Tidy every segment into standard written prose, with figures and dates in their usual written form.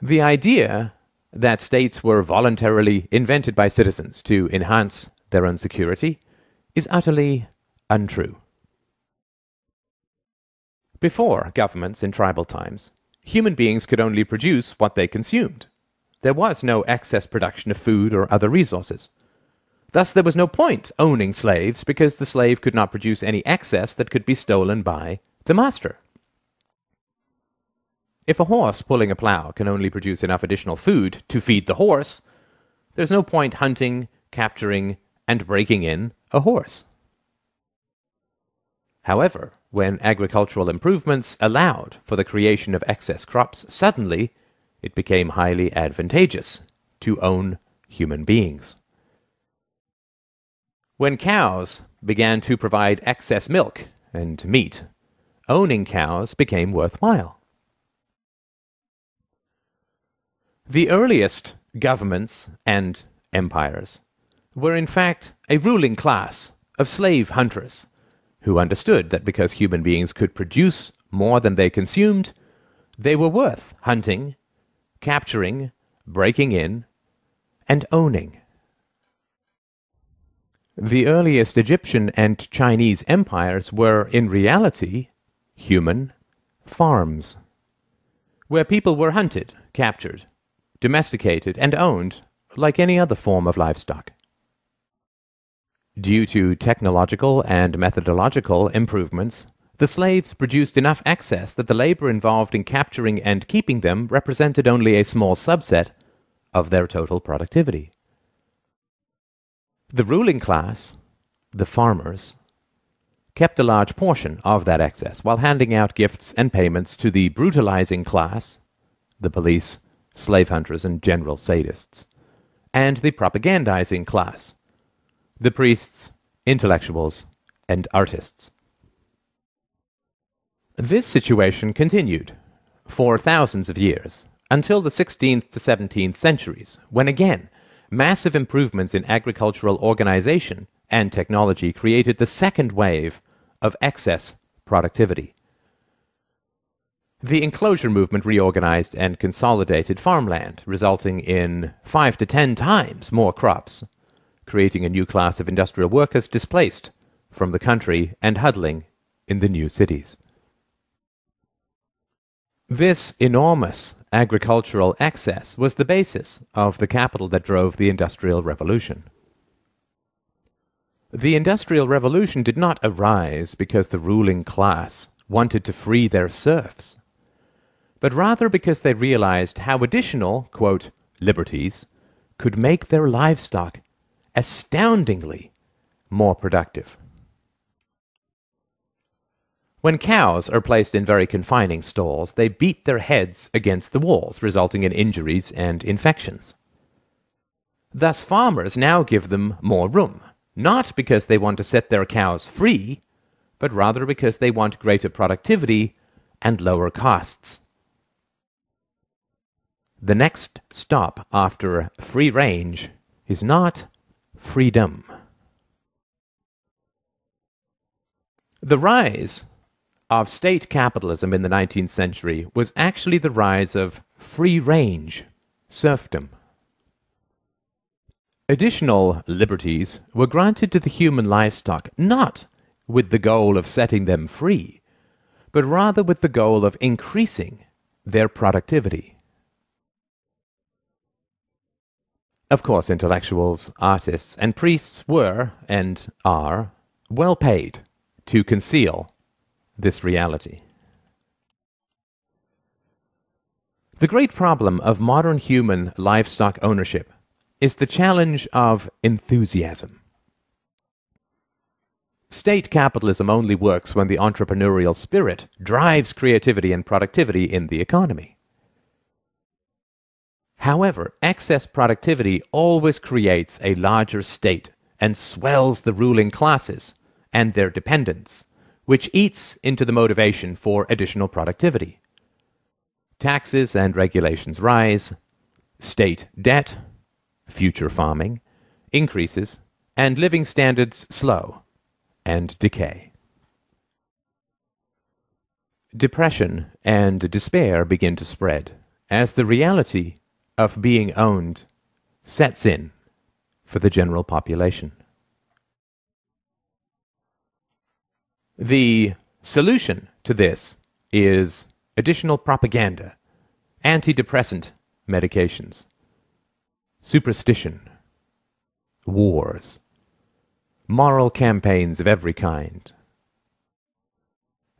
The idea that states were voluntarily invented by citizens to enhance their own security is utterly untrue. Before governments in tribal times, human beings could only produce what they consumed. There was no excess production of food or other resources. Thus there was no point owning slaves, because the slave could not produce any excess that could be stolen by the master. If a horse pulling a plow can only produce enough additional food to feed the horse, there's no point hunting, capturing, and breaking in a horse. However, when agricultural improvements allowed for the creation of excess crops, suddenly it became highly advantageous to own human beings. When cows began to provide excess milk and meat, owning cows became worthwhile. The earliest governments and empires were in fact a ruling class of slave hunters who understood that because human beings could produce more than they consumed, they were worth hunting, capturing, breaking in, and owning. The earliest Egyptian and Chinese empires were, in reality, human farms, where people were hunted, captured, domesticated, and owned like any other form of livestock. Due to technological and methodological improvements, the slaves produced enough excess that the labor involved in capturing and keeping them represented only a small subset of their total productivity. The ruling class, the farmers, kept a large portion of that excess while handing out gifts and payments to the brutalizing class, the police, slave hunters, and general sadists, and the propagandizing class, the priests, intellectuals, and artists. This situation continued for thousands of years, until the 16th to 17th centuries, when again, massive improvements in agricultural organization and technology created the second wave of excess productivity. The enclosure movement reorganized and consolidated farmland, resulting in 5 to 10 times more crops, creating a new class of industrial workers displaced from the country and huddling in the new cities. This enormous agricultural excess was the basis of the capital that drove the Industrial Revolution. The Industrial Revolution did not arise because the ruling class wanted to free their serfs, but rather because they realized how additional, quote, liberties could make their livestock astoundingly more productive. When cows are placed in very confining stalls, they beat their heads against the walls, resulting in injuries and infections. Thus, farmers now give them more room, not because they want to set their cows free, but rather because they want greater productivity and lower costs. The next stop after free range is not freedom. The rise of state capitalism in the 19th century was actually the rise of free-range serfdom. Additional liberties were granted to the human livestock not with the goal of setting them free, but rather with the goal of increasing their productivity. Of course, intellectuals, artists, and priests were, and are, well paid to conceal this reality. The great problem of modern human livestock ownership is the challenge of enthusiasm. State capitalism only works when the entrepreneurial spirit drives creativity and productivity in the economy. However, excess productivity always creates a larger state and swells the ruling classes and their dependents, which eats into the motivation for additional productivity. Taxes and regulations rise, state debt, future farming, increases, and living standards slow and decay. Depression and despair begin to spread, as the reality of being owned sets in for the general population. The solution to this is additional propaganda, antidepressant medications, superstition, wars, moral campaigns of every kind,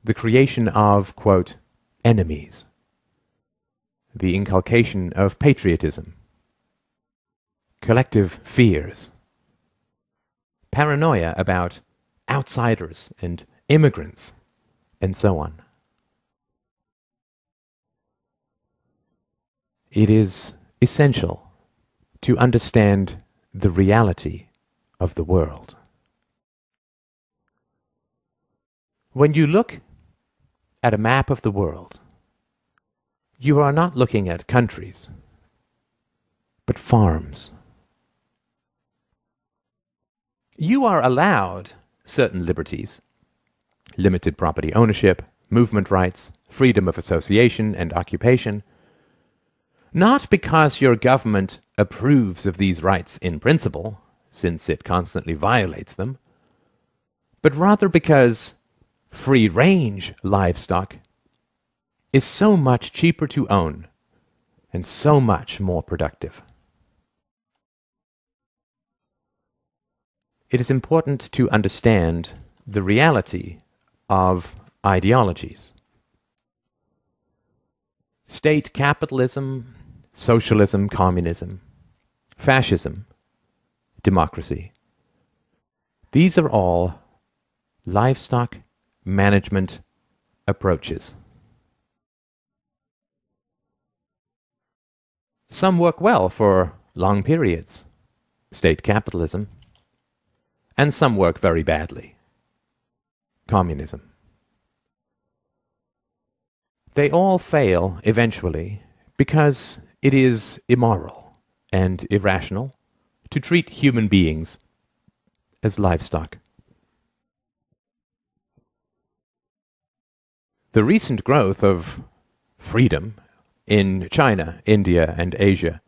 the creation of, quote, enemies, the inculcation of patriotism, collective fears, paranoia about outsiders and immigrants, and so on. It is essential to understand the reality of the world. When you look at a map of the world, you are not looking at countries, but farms. You are allowed certain liberties, limited property ownership, movement rights, freedom of association and occupation, not because your government approves of these rights in principle, since it constantly violates them, but rather because free-range livestock is so much cheaper to own and so much more productive. It is important to understand the reality of ideologies. State capitalism, socialism, communism, fascism, democracy. These are all livestock management approaches. Some work well for long periods, state capitalism, and some work very badly, communism. They all fail eventually because it is immoral and irrational to treat human beings as livestock. The recent growth of freedom in China, India, and Asia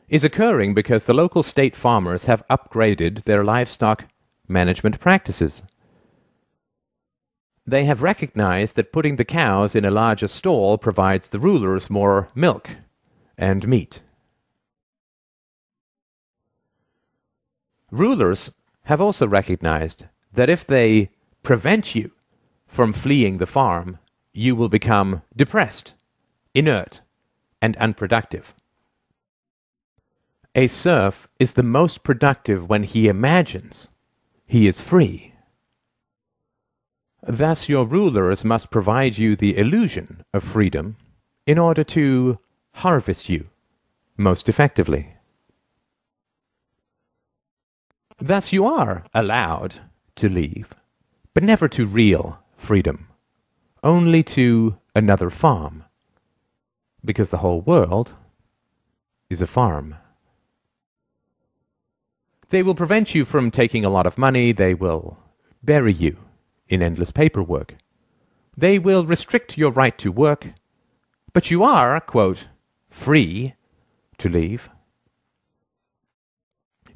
is occurring because the local state farmers have upgraded their livestock management practices. They have recognized that putting the cows in a larger stall provides the rulers more milk and meat. Rulers have also recognized that if they prevent you from fleeing the farm, you will become depressed, inert, and unproductive. A serf is the most productive when he imagines he is free. Thus, your rulers must provide you the illusion of freedom in order to harvest you most effectively. Thus, you are allowed to leave, but never to real freedom, only to another farm, because the whole world is a farm. They will prevent you from taking a lot of money. They will bury you in endless paperwork. They will restrict your right to work, but you are, quote, free to leave.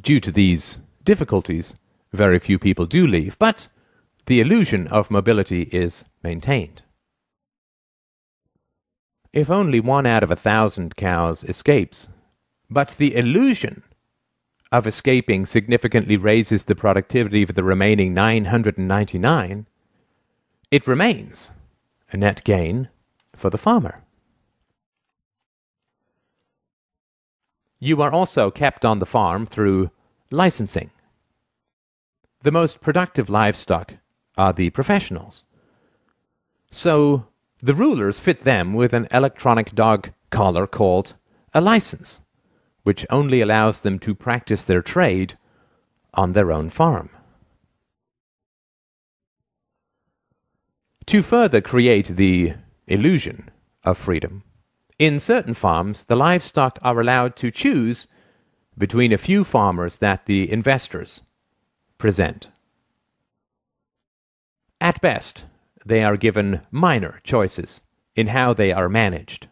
Due to these difficulties, very few people do leave, but the illusion of mobility is maintained. If only 1 out of 1,000 cows escapes, but the illusion of escaping significantly raises the productivity of the remaining 999, it remains a net gain for the farmer. You are also kept on the farm through licensing. The most productive livestock are the professionals. So the rulers fit them with an electronic dog collar called a license, which only allows them to practice their trade on their own farm. To further create the illusion of freedom, in certain farms the livestock are allowed to choose between a few farmers that the investors present. At best, they are given minor choices in how they are managed.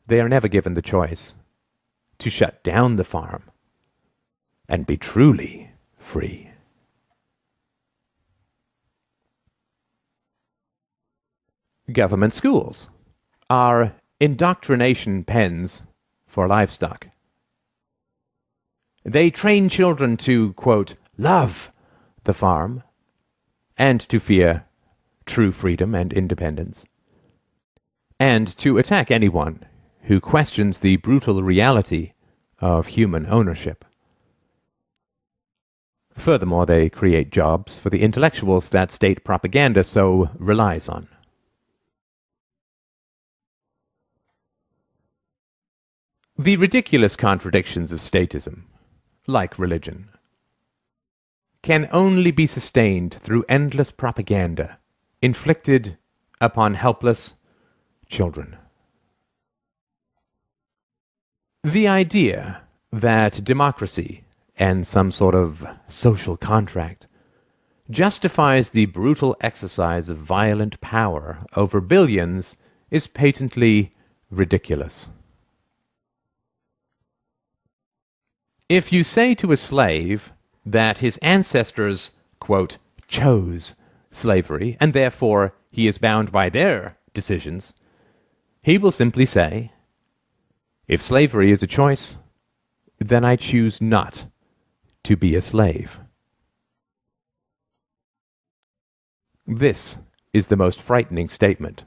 they are never given the choice to shut down the farm and be truly free. Government schools are indoctrination pens for livestock. They train children to, quote, love the farm and to fear true freedom and independence, and to attack anyone who questions the brutal reality of human ownership. Furthermore, they create jobs for the intellectuals that state propaganda so relies on. The ridiculous contradictions of statism, like religion, can only be sustained through endless propaganda inflicted upon helpless children. The idea that democracy and some sort of social contract justifies the brutal exercise of violent power over billions is patently ridiculous. If you say to a slave that his ancestors, quote, chose slavery, and therefore he is bound by their decisions, he will simply say, if slavery is a choice, then I choose not to be a slave. This is the most frightening statement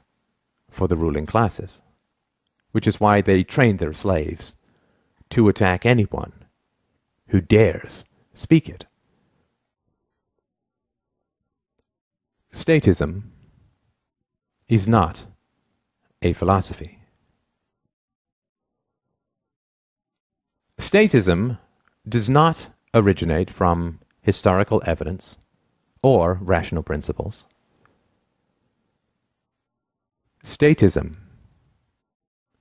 for the ruling classes, which is why they train their slaves to attack anyone who dares speak it. Statism is not a philosophy. Statism does not originate from historical evidence or rational principles. Statism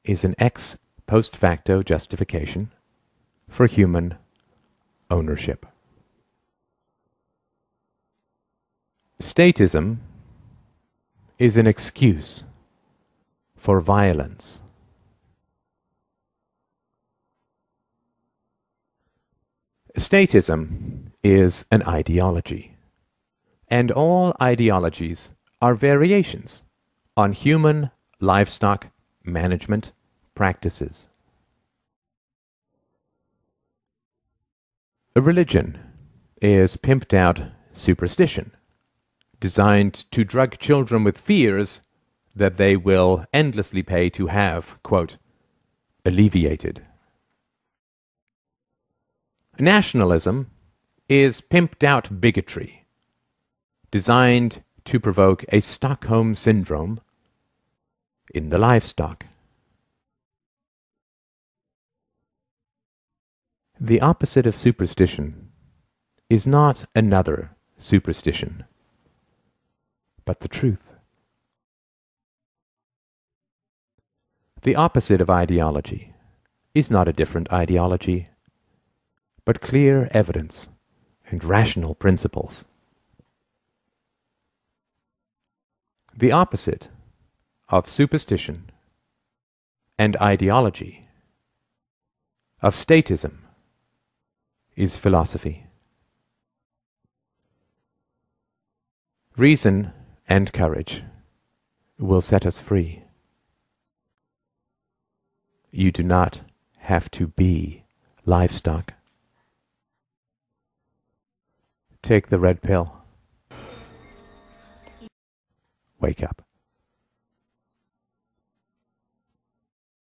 is an ex post facto justification for human ownership. Statism is an excuse for violence. Statism is an ideology, and all ideologies are variations on human livestock management practices. A religion is pimped out superstition, designed to drug children with fears that they will endlessly pay to have, quote, alleviated. Nationalism is pimped out bigotry, designed to provoke a Stockholm syndrome in the livestock. The opposite of superstition is not another superstition, but the truth. The opposite of ideology is not a different ideology, but clear evidence and rational principles. The opposite of superstition and ideology, of statism, is philosophy. Reason and courage will set us free. You do not have to be livestock. Take the red pill. Wake up.